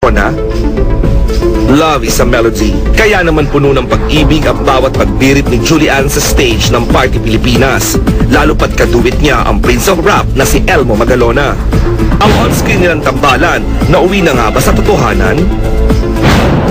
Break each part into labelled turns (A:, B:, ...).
A: ko na? Love is a melody. Kaya naman puno ng pag-ibig ang bawat pagbirit ni Julian sa stage ng Party Pilipinas. Lalo pat kaduwit niya ang Prince of Rap na si Elmo Magalona. Ang on-screen nilang tambalan, nauwi na nga ba sa totohanan?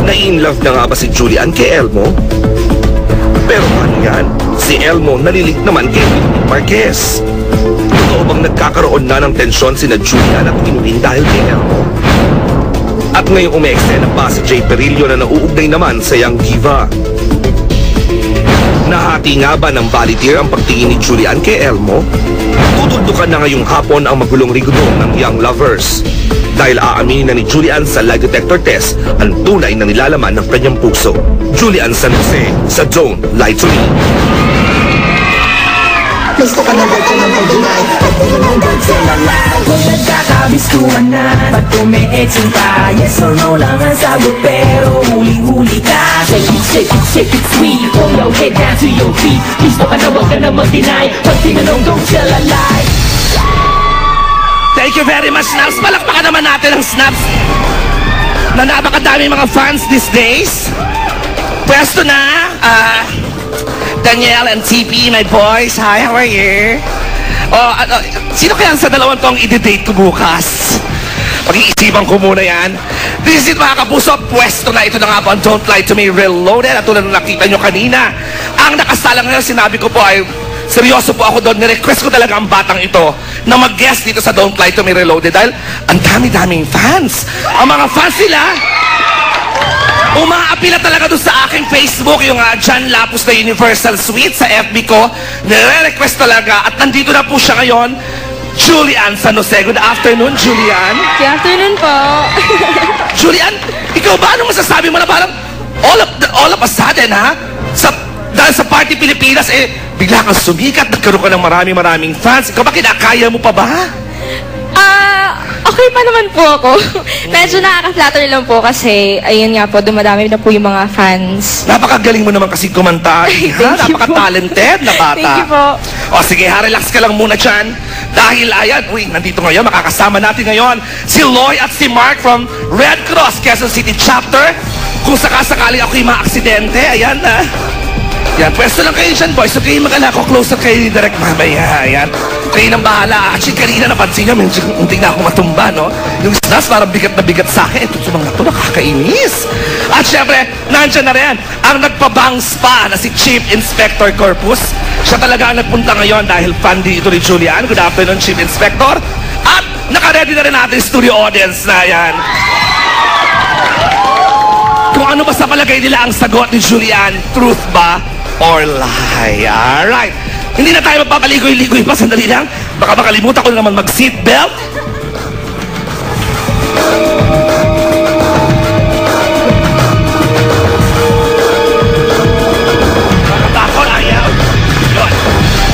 A: Na-in-love na nga ba si Julian kay Elmo? Pero ano yan? Si Elmo nalilik naman kay Marquez. Totoo bang nagkakaroon na ng tensyon sina Julian at Inuin dahil kay Elmo? At ngayong umeeksena pa si Jay Perillo na nauugnay naman sa Young Diva. Nahati nga ba ng volunteer ang pagtingin ni Julian kay Elmo? Tutuldukan na ngayong hapon ang magulong rigudong ng Young Lovers. Dahil aaminin na ni Julian sa lie detector test ang tunay na nilalaman ng kanyang puso. Julian San Jose sa Don't Lie to Me.
B: Gusto ka na ba ito ng mag-deny? Pag di mo nang lalay kung nagkakabistuhan na ba't kumeetsin ka? Yes or no lang ang sagot pero huli-huli ka. Shake it, shake it, shake it sweet. Pull your head down to your feet. Gusto ka na wag ka na mag-deny. Pag tinanong don't tell a lie.
A: Thank you very much, Snaps. Palakpakan naman natin ang Snaps na napakadami mga fans these days. Pwesto na, Danielle and TP, my boys. Hi, how are you? Sino kaya sa dalawang tong i-date ko bukas? Pag-iisipan ko muna yan. This is it, mga kapuso. Pwesto na ito na nga po ang Don't Lie to Me Reloaded. At tulad na nakita nyo kanina, ang nakasalang ngayon, sinabi ko po ay seryoso po ako doon. Nirequest ko talaga ang batang ito na mag-guest dito sa Don't Lie to Me Reloaded dahil ang dami-daming fans. Ang mga fans nila umaapila talaga doon sa aking Facebook, yung John Lapus na Universal Suite sa FB ko. Nire-request talaga at nandito na po siya ngayon, Julian San Jose. Good afternoon, Julian.
C: Good afternoon po.
A: Julian, ikaw ba anong masasabi mo na parang all of a sudden, ha? Dahil sa Party Pilipinas, bigla kang sumikat, nagkaroon ka ng maraming fans. Ikaw ba kinakaya mo pa ba?
C: Okay pa naman po ako. Medyo nakaka-flatter lang po kasi, ayun nga po, dumadami na po yung mga fans.
A: Napakagaling mo naman kasi kumanta. Napaka-talented na bata.
C: Thank you po.
A: O sige, relax ka lang muna dyan. Dahil ayan, nandito ngayon, makakasama natin ngayon si Loy at si Mark from Red Cross, Quezon City Chapter. Kung sakasakali ako'y maaksidente, ayan na. Yan, pwesto lang kayo dyan, boys. So kayo mag-ala ko, close up kayo ni Direk mamaya. Yan, kayo nang bahala. Actually, kanina napansin nyo, muntik na ako matumba, no? Yung Snaps parang bigat na bigat sa akin. Ito mga to, nakakainis. At syempre, nandyan na rin ang nagpabangs pa na si Chief Inspector Corpus. Siya talaga ang nagpunta ngayon dahil fan dito ni Julian. Good afternoon, Chief Inspector. At nakaready na rin natin studio audience na yan. Kung ano ba sa palagay nila ang sagot ni Julian, truth ba or lie? Alright. Hindi na tayo magpapaligoy-ligoy pa. Sandali lang. Baka makalimutan ko na naman mag-seatbelt. Nakatakot, ayaw. Yun.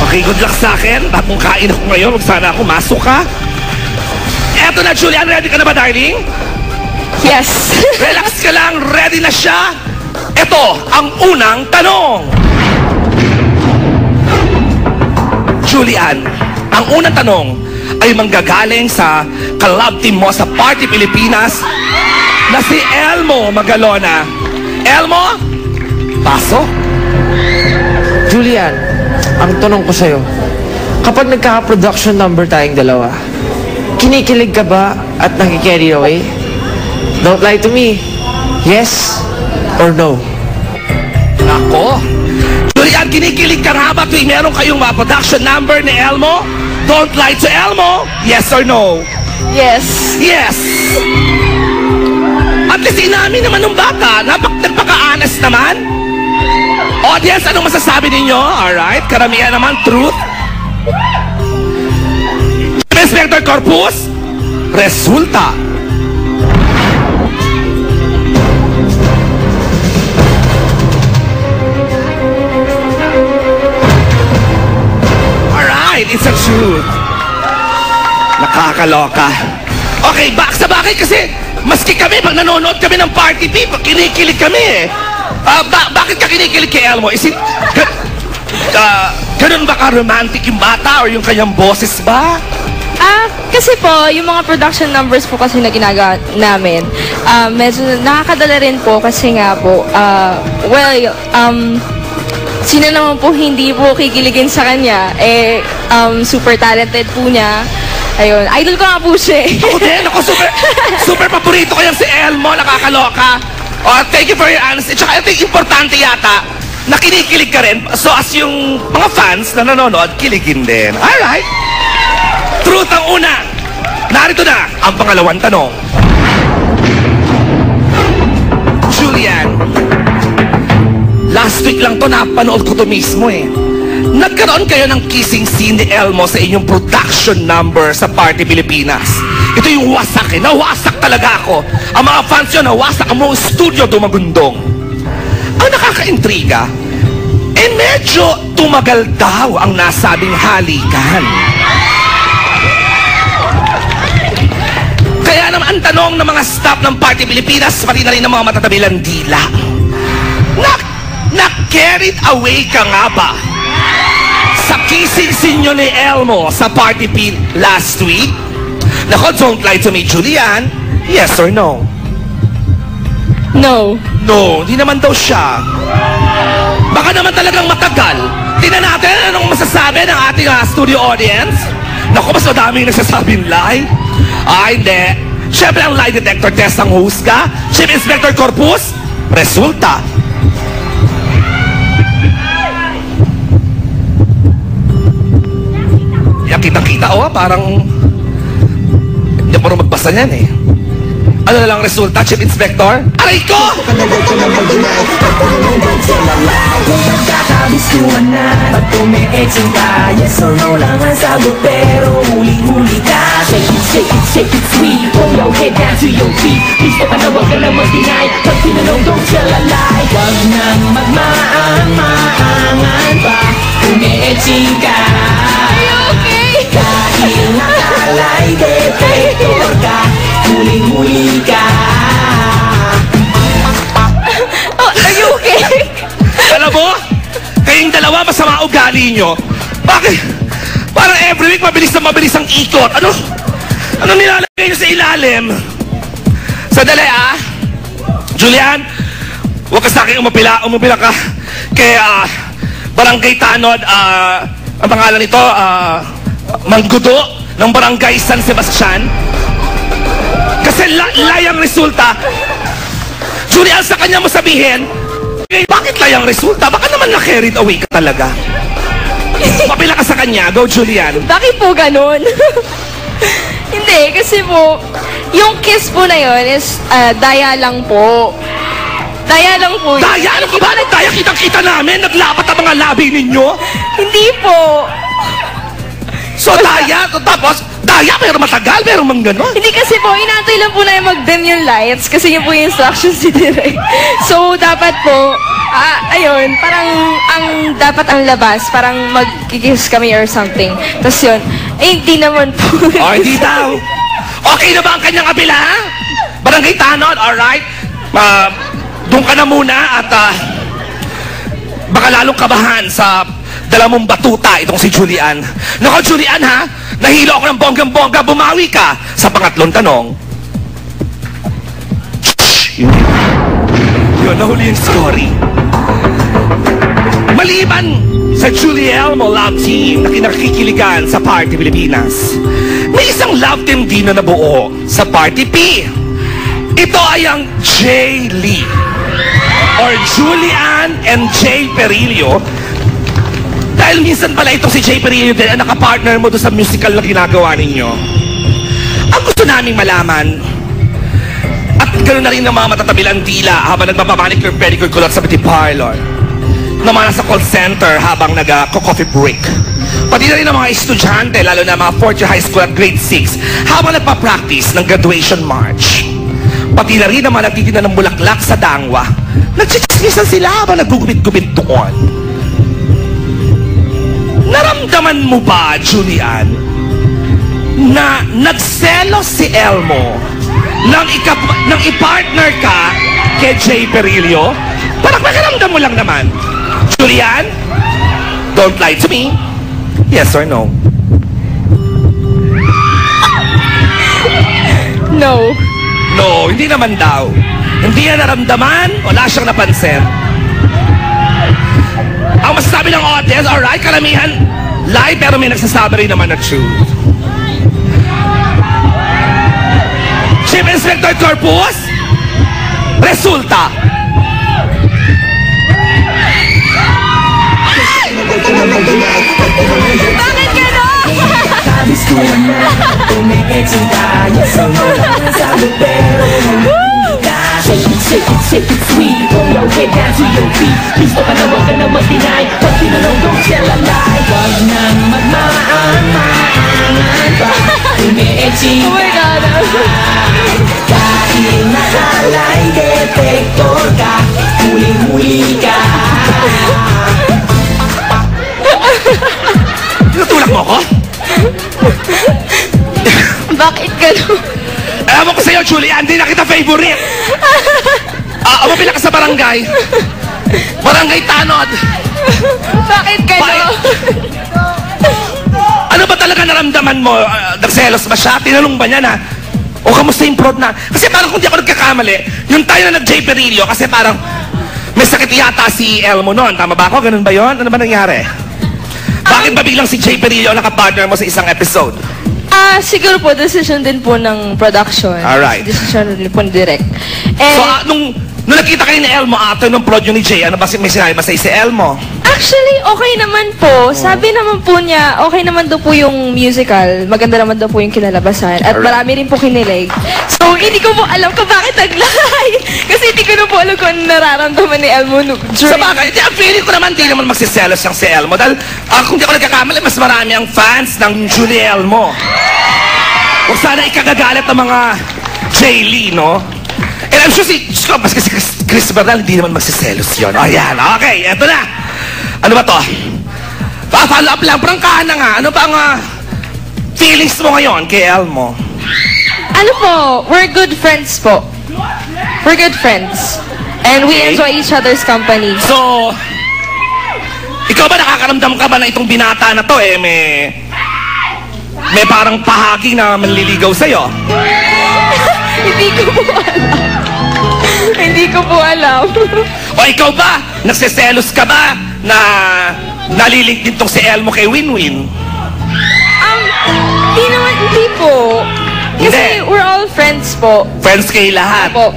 A: Okay, good luck sa akin. At kung kain ako ngayon, huwag sana ako masok ka. Eto na, Julian. Ready ka na ba, darling?
C: Yes.
A: Relax ka lang. Ready na siya. Ito ang unang tanong. Julian, ang unang tanong ay manggagaling sa collab team mo sa Party Pilipinas na si Elmo Magalona. Elmo, pasok.
D: Julian, ang tanong ko sa'yo, kapag nagkaka-production number tayong dalawa, kinikilig ka ba at nakikarry away? Don't lie to me. Yes or no?
A: Nako. Julian, kinikilig ka nga ba tuwing meron kayong production number ni Elmo? Don't lie to Elmo. Yes or no?
C: Yes.
A: Yes. At least inamin naman ng bata. Nagpaka-honest naman. Audience, anong masasabi ninyo? Alright, karamihan naman, truth. Inspector Corpus, resulta. It's a truth. Nakakaloka. Okay, sa bagay kasi maski kami pag nanonood kami ng Party People, kinikilig kami eh. Bakit ka kinikilig kay Elmo? Is it ganun ba ka romantic yung bata or yung kanyang boses ba?
C: Kasi po, yung mga production numbers po kasi na ginagawa namin, medyo nakakadala rin po kasi nga po, sino naman po hindi po kikiligin sa kanya, super talented po niya. Ayun, idol ko nga po siya.
A: Ako din, ako super paborito ko yan si Elmo, nakakaloka. Oh, thank you for your honesty. Tsaka ito yung importante yata, na kinikilig ka rin. So as yung mga fans na nanonood, kiligin din. Alright. Truth ang una. Narito na ang pangalawang tanong. Julian, last week lang to napanood ko to mismo eh. Nagkaroon kayo ng kissing scene ni Elmo sa inyong production number sa Party Pilipinas. Ito yung wasak eh. Nawasak talaga ako. Ang mga fans yun, nawasak ang mga studio dumagundong. Ang nakakaintriga, medyo tumagal daw ang nasabing halikan. Kaya naman ang tanong ng mga staff ng Party Pilipinas, pati na rin ng mga matatabilang dila. Na-carried away ka nga ba sa kissing scene ni Elmo sa Party P last week? Nako, don't lie to me, Julian. Yes or no?
C: No.
A: No, hindi naman daw siya. Baka naman talagang matagal. Tingnan natin anong masasabi ng ating studio audience. Naku, mas madaming nagsasabing lie. Hindi. Siyempre ang lie detector test ang husga. Chief Inspector Corpus, resulta. Yan, kitang-kita parang hindi mo magbasa niyan eh. Ano na lang resulta, Chief Inspector? Aray ko!
B: Nagkakabistuhan na pag umiitsing ka. Yes or no lang ang sagot, pero huli-huli ka. Shake it sweet. Pull your head down to your feet. Please step na wag ka na mag-deny. Pag tinanong, don't tell a lie. Wag nang magmaang-maangan pa. Umiitsing ka. Dahil nakalay detector ka. Huling-huli ka.
C: Are you okay?
A: Alam mo, kayong dalawa masama ugali nyo. Bakit? Parang every week mabilis ang ikot. Ano nilalagay nyo sa ilalim? Sadali Julian, huwag ka sa akin umapila ka. Kaya Barangay Tanod, ang pangalan nito, Manggudo ng Barangay San Sebastian. Kasi layang resulta. Julian, sa kanya mo sabihin, bakit layang resulta? Baka naman na-carried away ka talaga. Papila ka sa kanya. Go, Julian.
C: Bakit po ganun? Hindi, kasi po, yung kiss po na yun is daya lang po. Daya lang po.
A: Daya? Ano ka ba? Daya kitang-kita namin? Naglapat ang mga labi ninyo?
C: Hindi po.
A: So, daya? Tapos, daya pero matagal, pero mang ganon.
C: Hindi kasi po, inaantay lang po na yung mag-dim yung lights kasi yun po yung instructions si Direk. So, dapat po, ayun, parang dapat ang labas, parang mag-kiss kami or something. Tapos yun, hindi naman po.
A: Hindi daw. Okay na ba ang kanyang kabila? Barangay Tanod, alright? Doon ka na muna at baka lalong kabahan sa dala mong batuta itong si Julian. Nako, Julian nahilo ako ng bonggang-bongga, bumawi ka sa pangatlong tanong. Yun, nahuli yung story. Maliban sa Julielmo Love Team na kinakikiligan sa Party Pilipinas, may isang love team din na nabuo sa Party P. Ito ay ang J. Lee or Julian and Jay Perillo. Dahil minsan pala ito si Jay Perillo din ang nakapartner mo doon sa musical na ginagawa ninyo. Ang gusto naming malaman, at ganoon na rin ng mga matatabilang dila habang nagmamamanicure pedicure kulot sa beauty parlor, naman sa call center habang nag-coffee break, pati na rin ng mga estudyante, lalo na mga 4th year high school at grade 6, habang nagpa-practice ng graduation march, pati na rin ng mga nagtitinda ng bulaklak sa dangwa, nagchichismisan sila habang naggugupit-gupit doon. Naramdaman mo ba, Julian, na nagselos si Elmo nang i-partner ka kay Jay Perillo? Parang makaramdam mo lang naman. Julian, don't lie to me. Yes or no?
C: No.
A: No, hindi naman daw. Hindi niya naramdaman, wala siyang napansin. Ang masasabi ng audience, alright, karamihan lie, pero may nagsasabi rin naman na truth. Chief Inspector Corpus, resulta.
C: Bakit gano'n?
B: Kabistuhan na, umiiting ka. Yes or no lang ang sagot, pero nahihuli ka. Shake it, shake it, shake it sweet. Pull your head down to your feet. Gusto ka na wag ka na mag-deny. Pag tinanong, don't tell a lie. Wag na magmaan-maan pa. Umiiting
C: Oh my
B: ka.
C: God.
B: Dahil nasa lie detector ka, huli-huli ka.
A: Tinutulak mo ako?
C: Bakit gano'n?
A: Alam mo ko sa'yo, Julian, hindi na kita favorite. Umapila ka sa barangay. Barangay Tanod.
C: Bakit gano'n?
A: Ano ba talaga naramdaman mo? Nagselos ba siya? Tinanong ba niya na, o kamusta yung prod na? Kasi parang kung di ako nagkakamali, yung tayo na nag-J Perillo, kasi parang may sakit yata si Elmo noon. Tama ba ako? Ganun ba yon? Ano ba nangyari? Bakit ba biglang si J Perillo ang nakapartner mo sa isang episode?
C: Siguro po, decision din po ng production.
A: Alright.
C: Decision din po ng direct. And,
A: So, nung nakita kayo ni Elmo after nung prod yun ni Jay, ano ba may sinabi ba sa si Elmo?
C: actually, okay naman po. Sabi naman po niya, okay naman daw po yung musical. Maganda naman daw po yung kinalabasan. At marami rin po kinilig. So, hindi ko po alam kung bakit nag-lie. Kasi hindi ko na po alam kung ano nararamdaman ni Elmo
A: Sa
C: during...
A: bagay, ang feeling ko naman, di naman magsiselos siyang si Elmo. Dahil, kung di ako nagkakamali, mas marami ang fans ng Julie Elmo. Huwag sana ikagagalit ng mga Jay Lee, no? And I'm sure mas kasi Chris Bernal, hindi naman magsiselos yun. O yan, okay, eto na. Ano ba to? Follow up lang, prangkahan na nga. Ano ba ang feelings mo ngayon kay Elmo?
C: Ano po, we're good friends po. We're good friends. And we
A: Okay.
C: enjoy each other's company.
A: So, ikaw ba nakakaramdam ka ba na itong binata na to may parang pahagi na manliligaw sa'yo?
C: Hindi ko po alam. Hindi ko po alam.
A: O ikaw ba, nagseselos ka ba na nalilig din tong si Elmo kay Winwin?
C: Hindi po. Kasi
A: Hindi.
C: we're all friends po.
A: Friends kay lahat.
C: Po.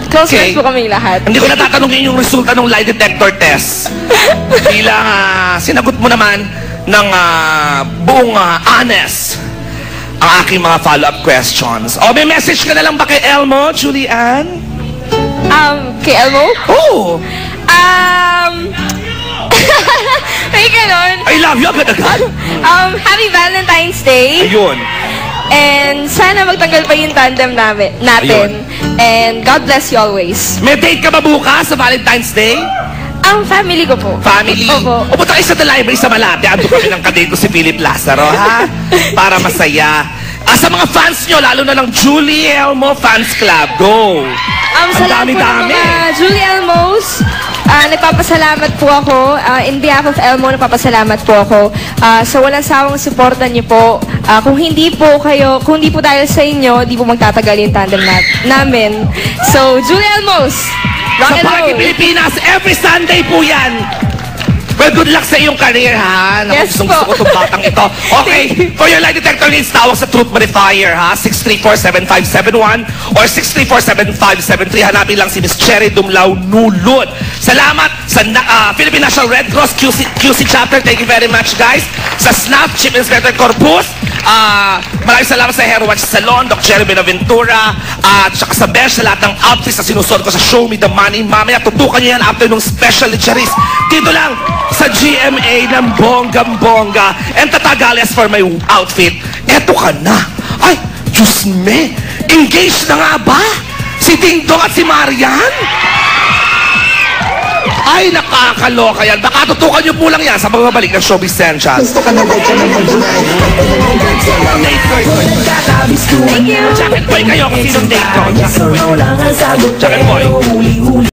C: Close
A: Okay.
C: friends po kaming lahat.
A: Hindi ko natatanungin yung resulta ng lie detector test. Bilang sinagot mo naman ng buong honest ang aking mga follow-up questions. O may message ka na lang ba kay Elmo, Julian?
C: Kay Elmo?
A: Oh!
C: May ganon.
A: I love you agad-agad.
C: Happy Valentine's Day.
A: Ayun.
C: And sana magtagal pa yung tandem natin. And God bless you always.
A: May date ka ba bukas sa Valentine's Day?
C: Ang family ko po.
A: Family?
C: Opo.
A: O punta kayo sa The Library sa Malate. Ando kami ng kadate ko si Philip Lazaro, ha? Para masaya. Sa mga fans nyo, lalo na ng Julie Elmo Fans Club, go!
C: Sa lahat po ng
A: dami-dami.
C: mga Julie Elmos, nagpapasalamat po ako. In behalf of Elmo, nagpapasalamat po ako sa walang sawang suporta niyo po. Kung hindi po dahil sa inyo, di po magtatagal yung tandem namin. So, Julie Elmos, rock
A: Sa
C: and
A: Party
C: roll!
A: Pilipinas, every Sunday po yan. Well, good luck sa iyong career, ha?
C: Yes
A: Gusto
C: po.
A: ko itong batang ito. Okay, for your lie detector needs, tawag sa Truth Modifier, ha? 634-7571 or 634-7573. Hanapin lang si Miss Cherry Dumlao Nulod. Salamat sa Philippine National Red Cross QC Chapter. Thank you very much, guys. Sa SNAP, Chief Inspector Corpus. Maraming salamat sa Hair Watch Salon, Doc Jerry Benaventura, at saka sa Besh, sa lahat ng outfits na sinusuot ko sa Show Me the Money. Mamaya, tutukan nyo yan after nung special lecheries. Dito lang sa GMA ng bonggang-bongga. And tatagales for my outfit. Eto ka na. Ay, Diyos me. Engaged na nga ba? Si Ding Dong at si Marian? Ay, nakakaloka yan. Baka tutukan nyo po lang yan sa pagbabalik ng Showbiz Essentials.
B: Gusto ka na ba dyan ang mag-drive?
A: Jacket boy kayo kung sinong date ko.
B: Yes or no lang ang sagot,
A: Jacket boy.
B: pero huli-huli